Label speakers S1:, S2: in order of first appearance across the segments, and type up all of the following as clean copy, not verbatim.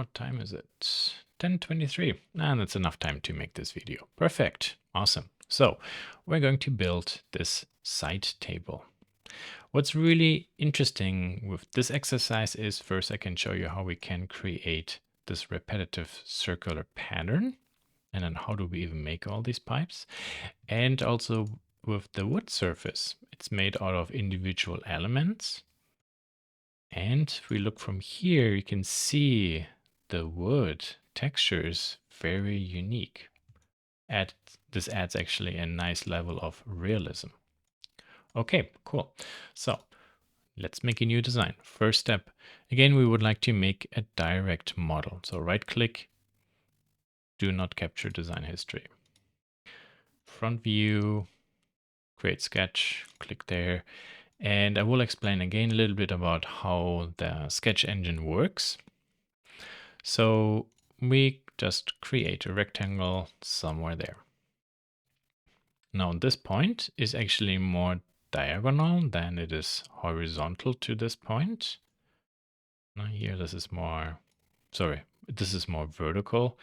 S1: What time is it? 10:23. And that's enough time to make this video. Perfect. Awesome. So we're going to build this site table. What's really interesting with this exercise is first I can show you how we can create this repetitive circular pattern. And then how do we even make all these pipes? And also with the wood surface, it's made out of individual elements. And if we look from here, you can see the wood texture is very unique. This adds actually a nice level of realism. Okay, cool. So let's make a new design. First step, again, we would like to make a direct model. So right click, do not capture design history. Front view, create sketch, click there. And I will explain again a little bit about how the sketch engine works. So we just create a rectangle somewhere there. Now this point is actually more diagonal than it is horizontal to this point. Now here this is more, this is more vertical.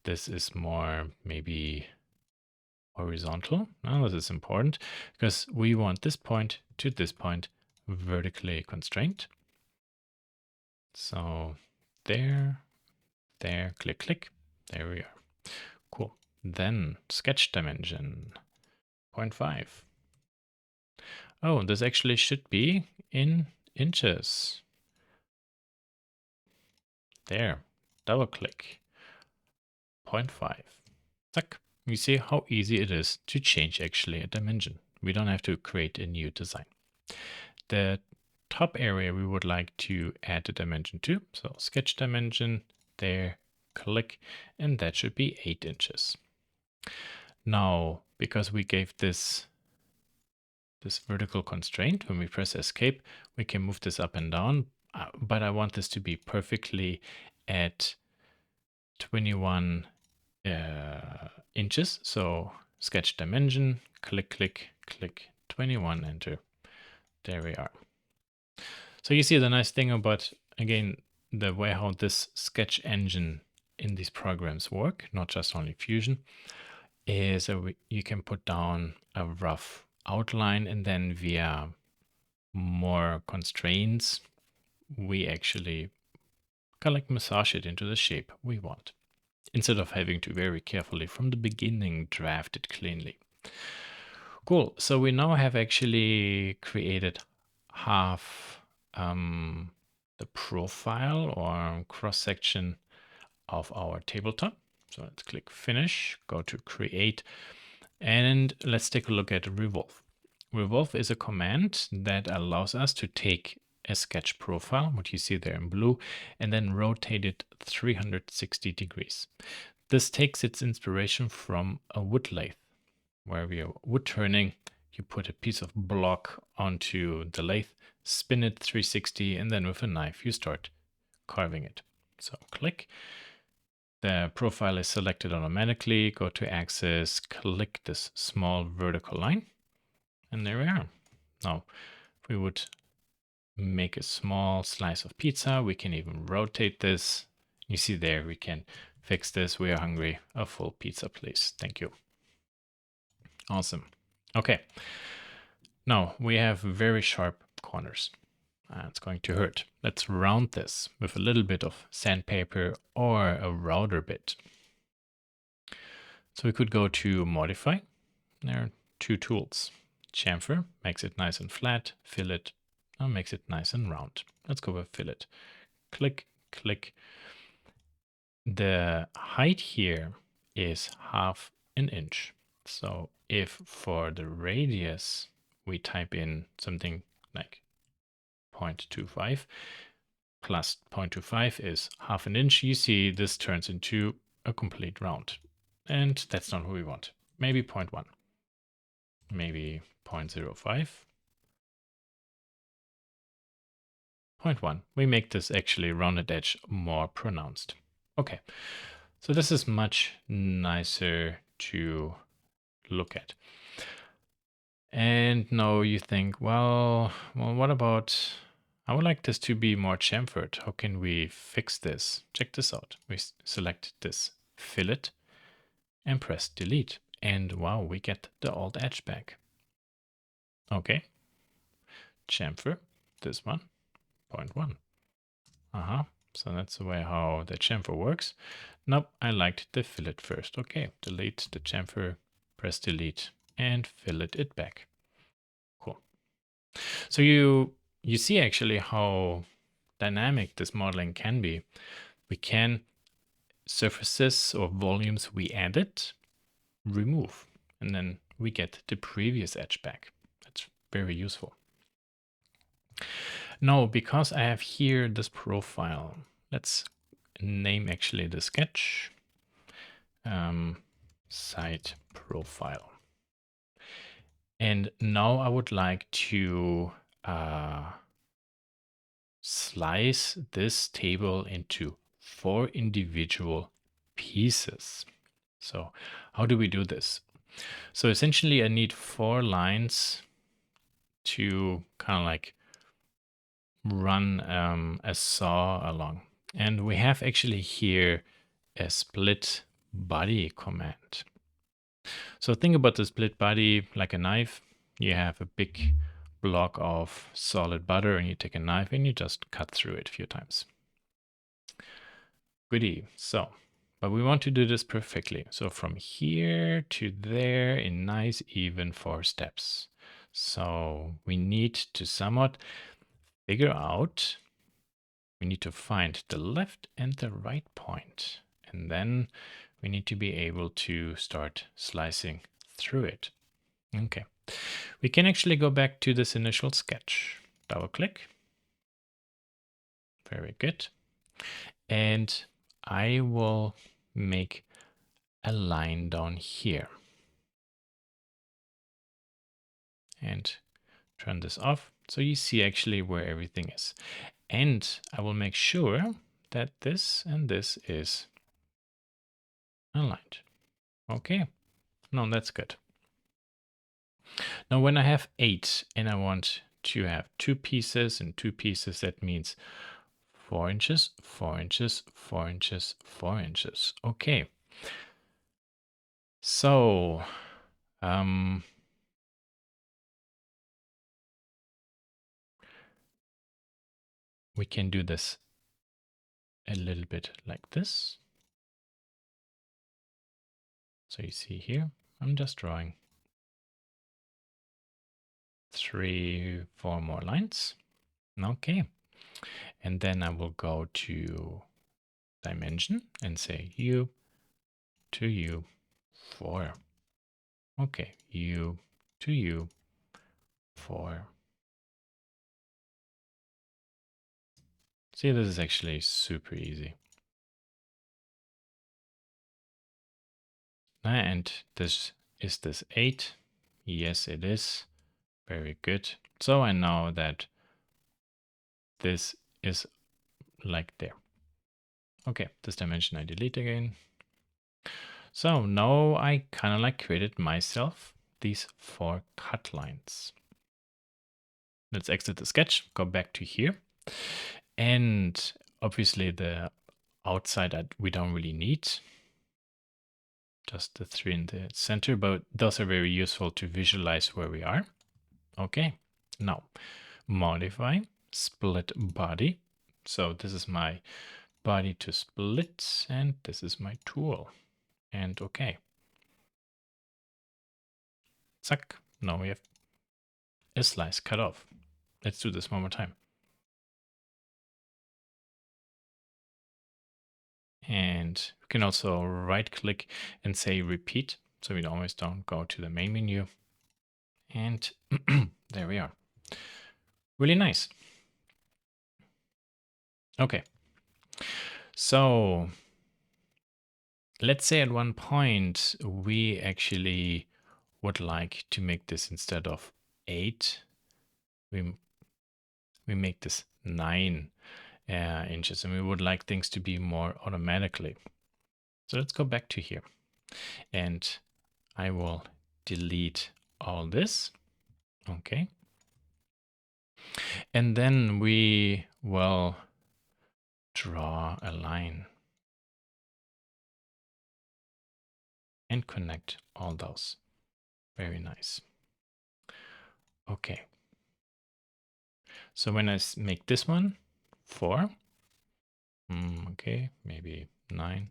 S1: This is more maybe horizontal. Now this is important because we want this point to this point vertically constrained. So there, click, click. There we are. Cool. Then sketch dimension 0.5. Oh, this actually should be in inches. There, double click. 0.5. Zack. You see how easy it is to change actually a dimension. We don't have to create a new design. The top area we would like to add a dimension to. So sketch dimension, there, click, and that should be 8 inches. Now, because we gave this vertical constraint, when we press escape, we can move this up and down, but I want this to be perfectly at 21 inches. So sketch dimension, click, click, click, 21, enter. There we are. So you see the nice thing about, again, the way how this sketch engine in these programs work, not just only Fusion, is you can put down a rough outline and then via more constraints, we actually kind of like massage it into the shape we want, instead of having to very carefully from the beginning draft it cleanly. Cool. So we now have actually created half the profile or cross-section of our tabletop. So let's click finish, go to create, and let's take a look at revolve. Revolve is a command that allows us to take a sketch profile, what you see there in blue, and then rotate it 360 degrees. This takes its inspiration from a wood lathe, where we are wood turning. You put a piece of block onto the lathe, spin it 360, and then with a knife you start carving it. So click. The profile is selected automatically. Go to axis, click this small vertical line, and there we are. Now, if we would make a small slice of pizza, we can even rotate this. You see there, we can fix this. We are hungry. A full pizza, please. Thank you. Awesome. Okay. Now we have very sharp corners. It's going to hurt. Let's round this with a little bit of sandpaper or a router bit. So we could go to modify. There are two tools. Chamfer makes it nice and flat. Fillet makes it nice and round. Let's go with fillet. Click, click. The height here is 1/2 inch. So if for the radius we type in something like 0.25 plus 0.25 is 1/2 inch, you see this turns into a complete round. And that's not what we want. Maybe 0.1, maybe 0.05. 0.1. We make this actually rounded edge more pronounced. Okay, so this is much nicer to look at. And now you think, well, what about I would like this to be more chamfered. How can we fix this? Check this out. We select this fillet and press delete. And wow, we get the old edge back. Okay. Chamfer, this one, 0.1. So that's the way how the chamfer works. Nope, I liked the fillet first. Okay, delete the chamfer, press delete, and fillet it back. Cool. So you see actually how dynamic this modeling can be. We can surfaces or volumes we added, remove, and then we get the previous edge back. That's very useful. Now, because I have here this profile, let's name actually the sketch side profile. And now I would like to slice this table into 4 individual pieces. So how do we do this? So essentially I need 4 lines to kind of like run a saw along. And we have actually here a split body command. So think about the split body like a knife. You have a big block of solid butter and you take a knife and you just cut through it a few times. Goodie. So, but we want to do this perfectly. So from here to there in nice even 4 steps. So we need to somewhat figure out, we need to find the left and the right point. And then we need to be able to start slicing through it. Okay. We can actually go back to this initial sketch. Double click. Very good. And I will make a line down here. And turn this off so you see actually where everything is. And I will make sure that this and this is aligned. Okay, no, that's good. Now when I have 8 and I want to have 2 pieces and 2 pieces, that means 4 inches, 4 inches, 4 inches, 4 inches. Okay. So, we can do this a little bit like this. So you see here, I'm just drawing 3, 4 more lines. Okay. And then I will go to dimension and say U to U4. Okay, U to U4. See, this is actually super easy. And this is this 8. Yes, it is. Very good. So I know that this is like there. Okay, this dimension I delete again. So now I kind of like created myself these 4 cut lines. Let's exit the sketch, go back to here. And obviously the outside we don't really need. Just the 3 in the center, but those are very useful to visualize where we are. Okay, now modify, split body. So this is my body to split and this is my tool. And okay. Zack, now we have a slice cut off. Let's do this one more time. And we can also right click and say repeat. So we always don't go to the main menu. And there we are. Really nice. Okay. So let's say at one point we actually would like to make this instead of 8, we make this 9 inches and we would like things to be more automatically. So let's go back to here and I will delete all this. Okay. And then we will draw a line and connect all those. Very nice. Okay. So when I make this one 4, okay, maybe 9.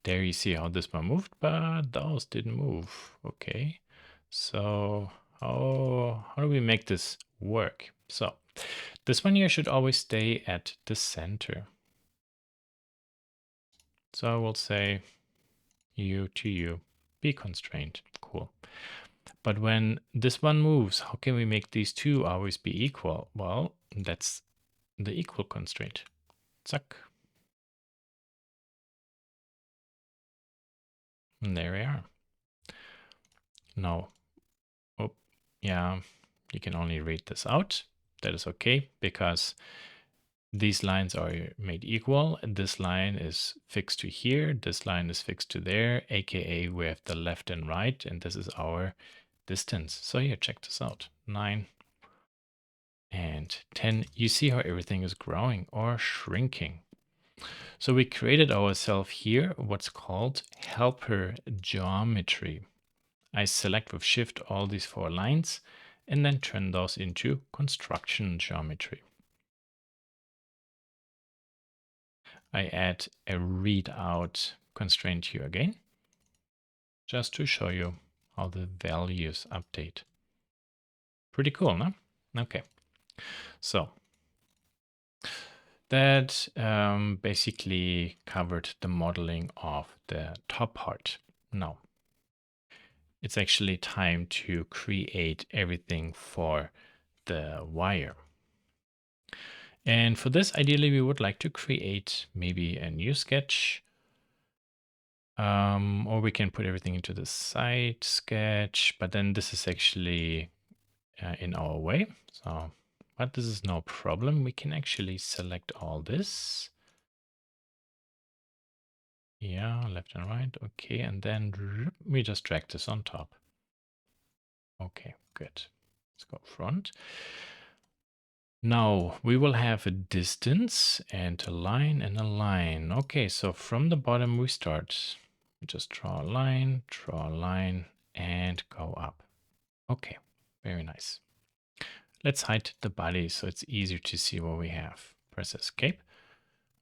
S1: There you see how this one moved, but those didn't move. Okay. So how do we make this work? So this one here should always stay at the center. So I will say you to you, be constrained. Cool. But when this one moves, how can we make these two always be equal? Well, that's the equal constraint. Zack. And there we are. Now, oh, yeah, you can only read this out. That is okay, because these lines are made equal. This line is fixed to here. This line is fixed to there, aka we have the left and right, and this is our distance. So here, check this out. 9 and 10. You see how everything is growing or shrinking. So we created ourselves here what's called helper geometry. I select with Shift all these 4 lines and then turn those into construction geometry. I add a readout constraint here again, just to show you how the values update. Pretty cool, no? Okay, so that basically covered the modeling of the top part. Now, it's actually time to create everything for the wire. And for this, ideally, we would like to create maybe a new sketch. Or we can put everything into the side sketch, but then this is actually in our way. So, but this is no problem. We can actually select all this. Yeah, left and right. Okay, and then we just drag this on top. Okay, good. Let's go front. Now we will have a distance and a line and a line. Okay, so from the bottom we start. We just draw a line, and go up. Okay, very nice. Let's hide the body so it's easier to see what we have. Press Escape.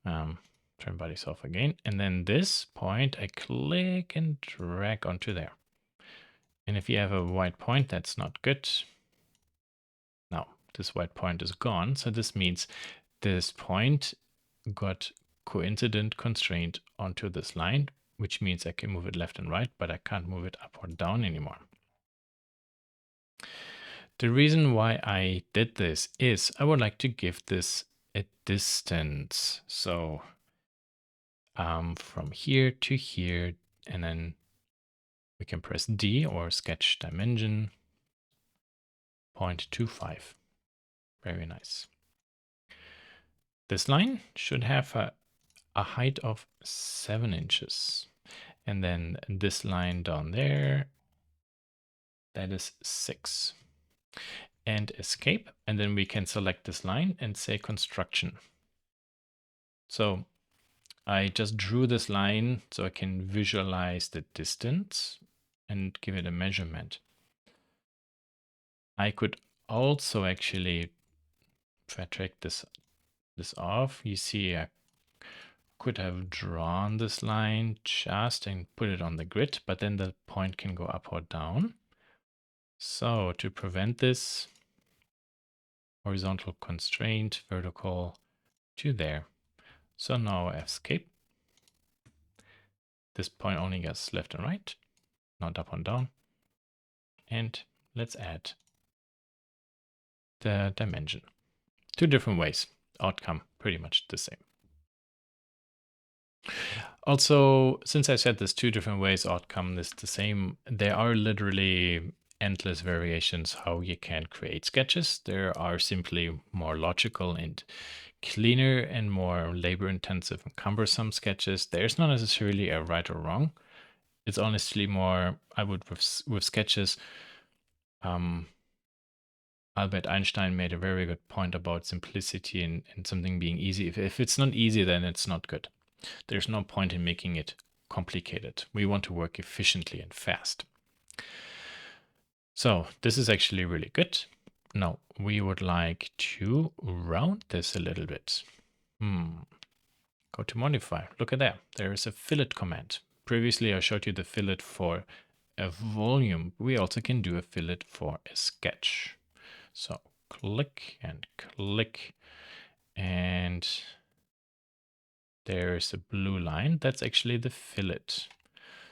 S1: Turn bodies off again. And then this point I click and drag onto there. And if you have a white point, that's not good. Now, this white point is gone. So this means this point got coincident constraint onto this line, which means I can move it left and right, but I can't move it up or down anymore. The reason why I did this is I would like to give this a distance. So from here to here, and then we can press D or sketch dimension 0.25. Very nice. This line should have a height of 7 inches. And then this line down there, that is 6. And escape. And then we can select this line and say construction. So I just drew this line so I can visualize the distance and give it a measurement. I could also actually, if I track this off, you see I could have drawn this line just and put it on the grid, but then the point can go up or down. So to prevent this, horizontal constraint, vertical to there. So now escape. This point only gets left and right, not up and down. And let's add the dimension. 2 different ways. Outcome pretty much the same. Also, since I said there's 2 different ways, outcome is the same, there are literally endless variations how you can create sketches. There are simply more logical and cleaner and more labor intensive and cumbersome sketches. There's not necessarily a right or wrong. It's honestly more, I would with sketches, Albert Einstein made a very good point about simplicity and something being easy. If it's not easy, then it's not good. There's no point in making it complicated. We want to work efficiently and fast. So this is actually really good. Now we would like to round this a little bit. Go to modify. Look at that. There is a fillet command. Previously, I showed you the fillet for a volume. We also can do a fillet for a sketch. So click and click, and there's a blue line. That's actually the fillet.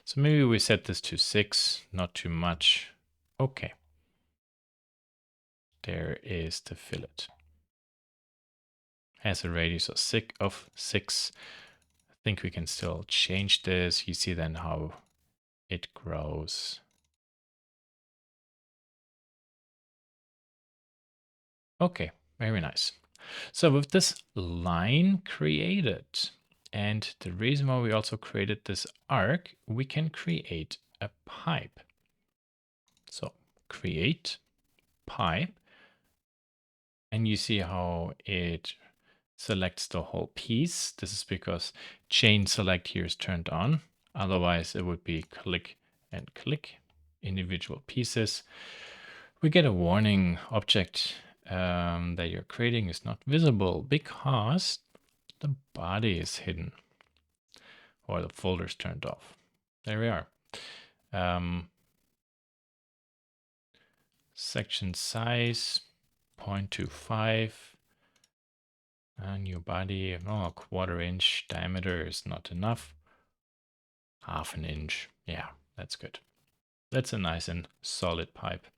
S1: So maybe we set this to 6, not too much. Okay. There is the fillet. Has a radius of 6. I think we can still change this. You see then how it grows. Okay, very nice. So with this line created, and the reason why we also created this arc, we can create a pipe. So create pipe, and you see how it selects the whole piece. This is because chain select here is turned on. Otherwise it would be click and click individual pieces. We get a warning object that you're creating is not visible because the body is hidden or the folder is turned off. There we are. Section size 0.25. New body, a 1/4 inch diameter is not enough. 1/2 inch. Yeah, that's good. That's a nice and solid pipe.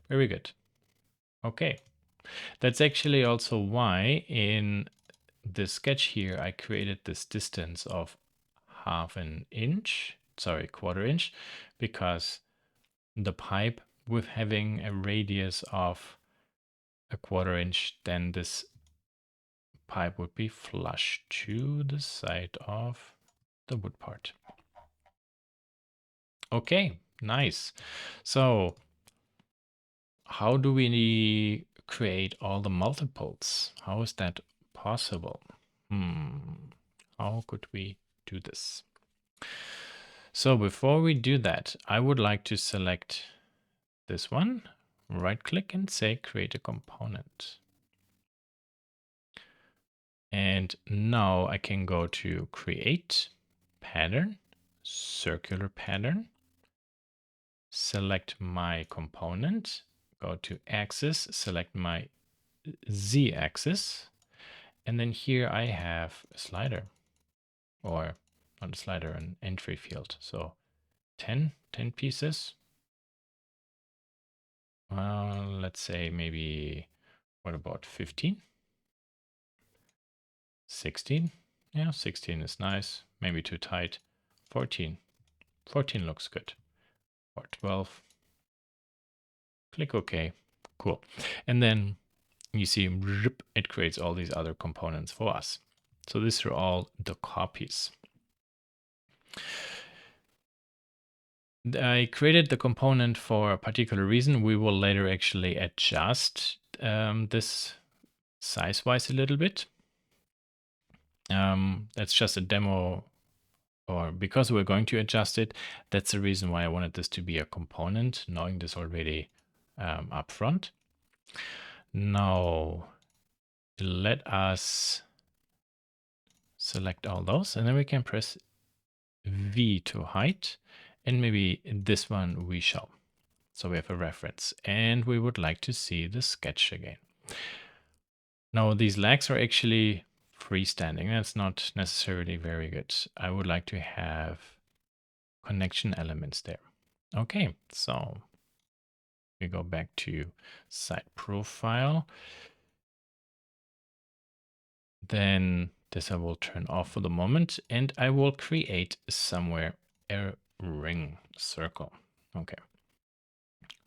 S1: Very good. Okay. That's actually also why in the sketch here, I created this distance of 1/2 inch, 1/4 inch, because the pipe with having a radius of 1/4 inch, then this pipe would be flush to the side of the wood part. Okay, nice. So how do we create all the multiples? How is that possible? How could we do this? So before we do that, I would like to select this one, right click and say create a component. And now I can go to create pattern, circular pattern, select my component, go to axis, select my Z axis, and then here I have a slider, or not a slider, an entry field. So 10 pieces. Well, let's say maybe, what about 15? 16? Yeah, 16 is nice. Maybe too tight. 14. 14 looks good. Or 12. Click OK. Cool. And then you see it creates all these other components for us. So these are all the copies. I created the component for a particular reason. We will later actually adjust this size-wise a little bit. That's just a demo, or because we're going to adjust it. That's the reason why I wanted this to be a component, knowing this already up front. Now, let us select all those, and then we can press V to hide, and maybe this one we show. So we have a reference, and we would like to see the sketch again. Now, these legs are actually freestanding. That's not necessarily very good. I would like to have connection elements there. Okay, so we go back to side profile. Then this I will turn off for the moment, and I will create somewhere a ring circle. Okay.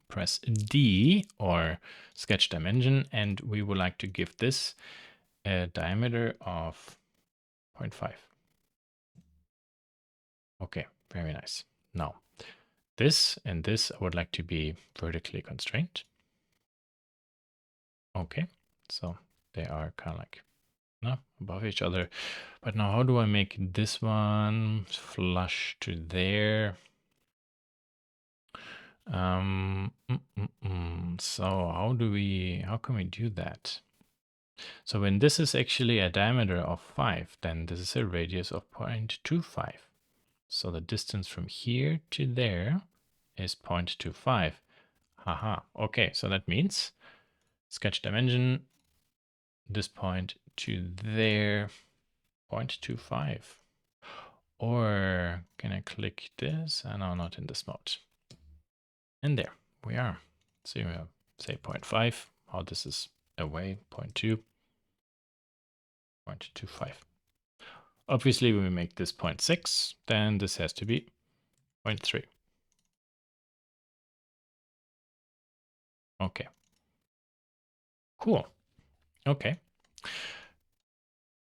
S1: Press D or sketch dimension, and we would like to give this a diameter of 0.5. Okay, very nice. Now, this and this I would like to be vertically constrained. Okay, so they are kind of like above each other. But now how do I make this one flush to there? So how can we do that? So when this is actually a diameter of 5, then this is a radius of 0.25. So the distance from here to there is 0.25. Haha. Okay, so that means sketch dimension, this point to there, 0.25. Or can I click this? No, not in this mode. And there we are. So we have, say 0.5. How this is away, 0.2, 0.25. Obviously, when we make this 0.6, then this has to be 0.3. Okay. Cool. Okay.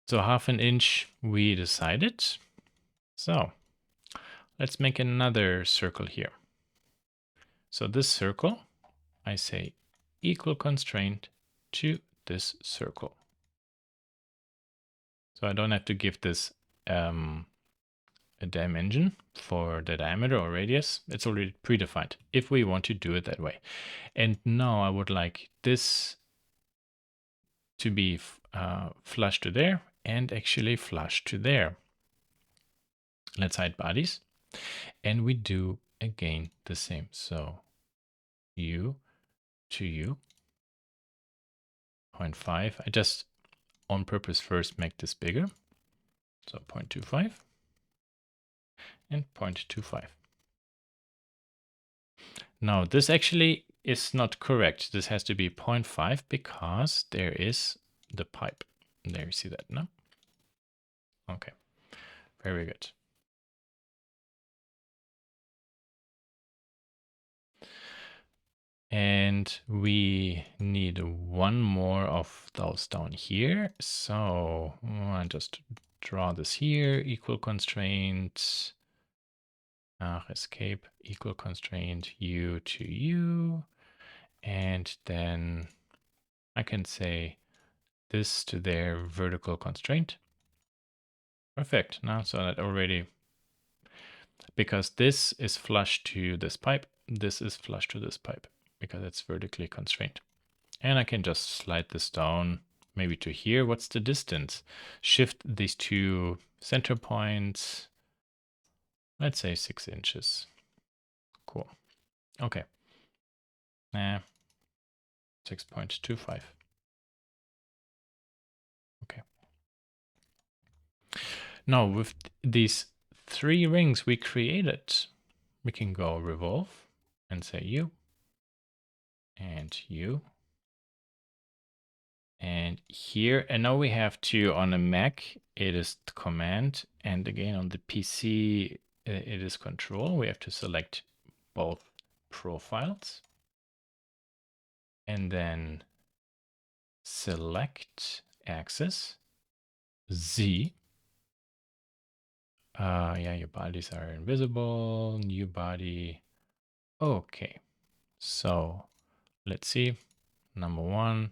S1: So 1/2 inch we decided. So let's make another circle here. So this circle, I say equal constraint to this circle. So I don't have to give this a dimension for the diameter or radius. It's already predefined if we want to do it that way. And now I would like this to be flush to there and actually flush to there. Let's hide bodies. And we do again the same. So U to U, 0.5. I just on purpose first make this bigger. So 0.25 and 0.25. Now this actually is not correct. This has to be 0.5 because there is the pipe. There you see that, no? Okay, very good. And we need one more of those down here. So I'll just draw this here, equal constraint, escape, equal constraint, U to U. And then I can say this to their vertical constraint. Perfect. Now, so that already, because this is flush to this pipe, this is flush to this pipe because it's vertically constrained. And I can just slide this down maybe to here. What's the distance? Shift these two center points. Let's say 6 inches. Cool. Okay. 6.25. Okay. Now with these 3 rings we created, we can go revolve and say U and U. And here, and now we have to, on a Mac, it is command, and again on the PC, it is control. We have to select both profiles and then select axis, Z. Yeah, your bodies are invisible, new body. Okay, so let's see, number 1,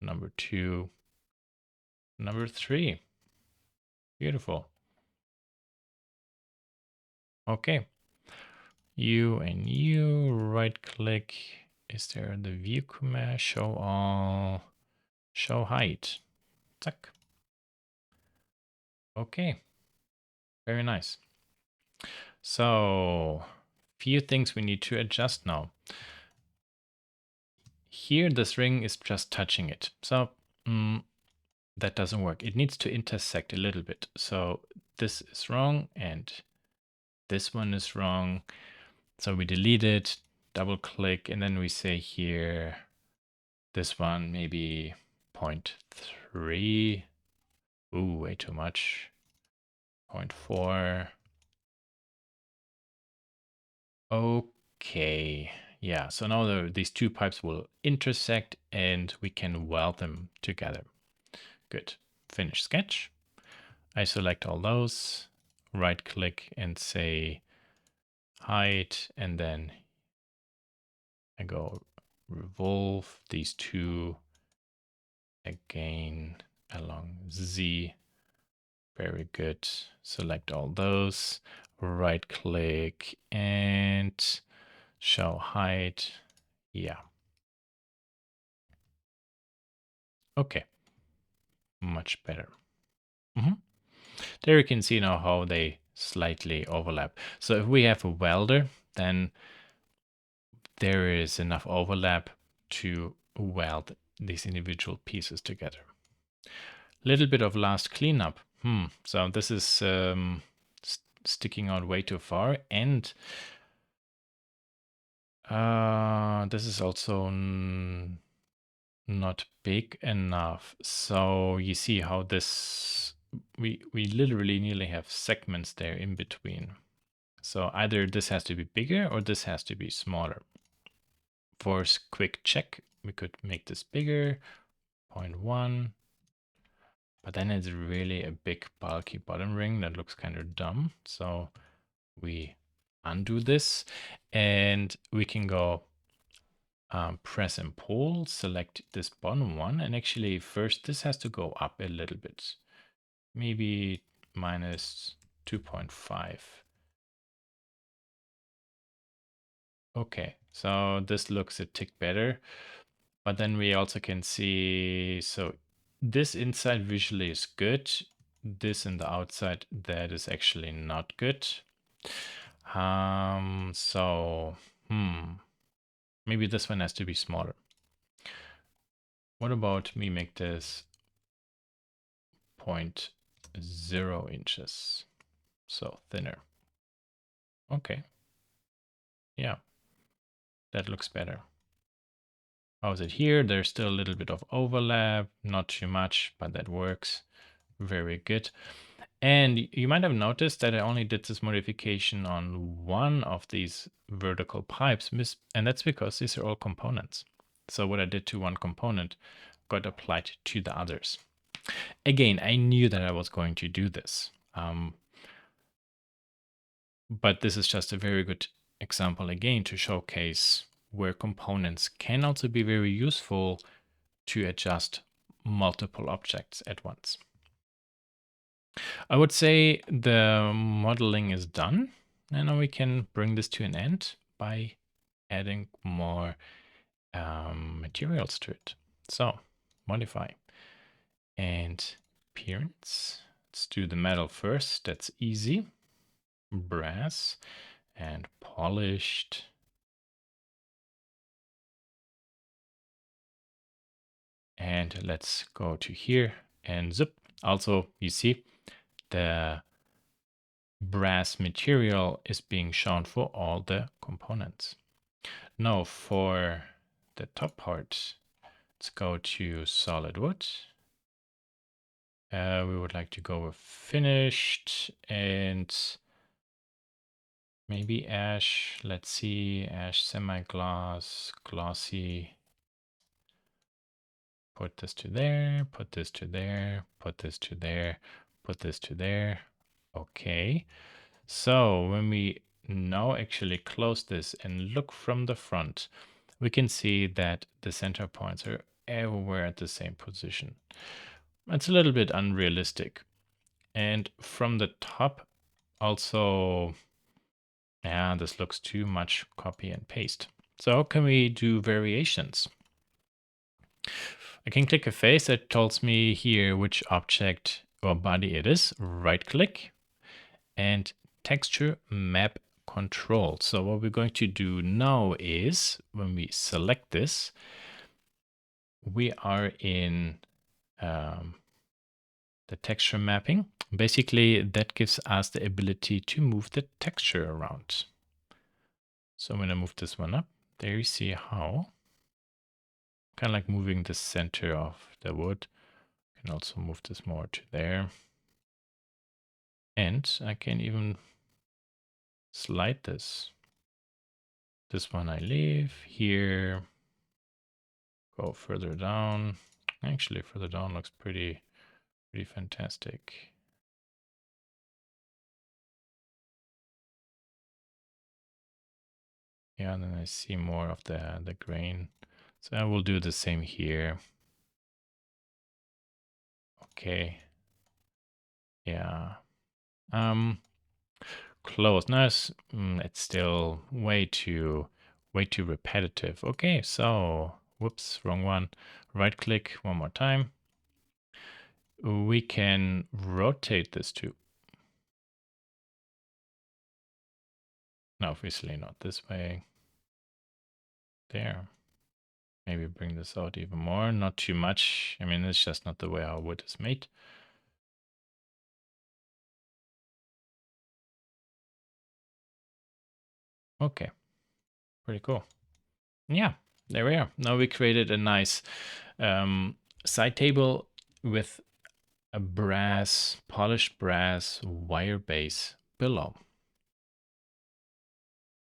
S1: number 2, number 3. Beautiful. Okay. U and U, right click. Is there the view command? Show all, show height. Tuck. Okay. Very nice. So, few things we need to adjust now. Here, this ring is just touching it. So, that doesn't work. It needs to intersect a little bit. So, this is wrong and this one is wrong. So we delete it, double click, and then we say here, this one maybe 0.3. Ooh, way too much. 0.4. Okay. Yeah, so now these two pipes will intersect and we can weld them together. Good. Finish sketch. I select all those, right click and say height, and then I go revolve these two again along Z. Very good. Select all those, right click and show height. Yeah. Okay. Much better. There you can see now how they slightly overlap. So if we have a welder, then there is enough overlap to weld these individual pieces together. Little bit of last cleanup. So this is sticking out way too far, and this is also not big enough. So you see how this we literally nearly have segments there in between. So either this has to be bigger or this has to be smaller. For a quick check, we could make this bigger, 0.1. But then it's really a big bulky bottom ring that looks kind of dumb. So we undo this and we can go press and pull, select this bottom one. And actually first this has to go up a little bit, maybe minus 2.5. Okay, so this looks a tick better. But then we also can see, so this inside visually is good. This in the outside, that is actually not good. So, maybe this one has to be smaller. What about me make this 0.0 inches? So thinner. Okay. Yeah, that looks better. How is it here? There's still a little bit of overlap, not too much, but that works. Very good. And you might have noticed that I only did this modification on one of these vertical pipes, and that's because these are all components. So what I did to one component got applied to the others. Again, I knew that I was going to do this. But this is just a very good example again to showcase where components can also be very useful to adjust multiple objects at once. I would say the modeling is done, and now we can bring this to an end by adding more materials to it. So modify and appearance. Let's do the metal first. That's easy. Brass and polished. And let's go to here and zip. Also, you see the brass material is being shown for all the components. Now for the top part, let's go to solid wood. We would like to go with finished and maybe ash. Let's see, ash semi-gloss, glossy. Put this to there, put this to there, put this to there, put this to there. Okay. So when we now actually close this and look from the front, we can see that the center points are everywhere at the same position. It's a little bit unrealistic. And from the top also, yeah, this looks too much copy and paste. So how can we do variations? I can click a face that tells me here which object or body it is. Right click and texture map control. So what we're going to do now is when we select this, we are in the texture mapping. Basically, that gives us the ability to move the texture around. So I'm going to move this one up. There you see how. Kind of like moving the center of the wood. I can also move this more to there. And I can even slide this. This one I leave here. Go further down. Actually, further down looks pretty fantastic. Yeah, and then I see more of the grain. So I will do the same here. Okay. Yeah. Close. No, it's still way too repetitive. Okay, so whoops, wrong one. Right click one more time. We can rotate this too. No, obviously not this way. There. Maybe bring this out even more. Not too much. I mean, it's just not the way our wood is made. Okay. Pretty cool. Yeah, there we are. Now we created a nice side table with a polished brass wire base below.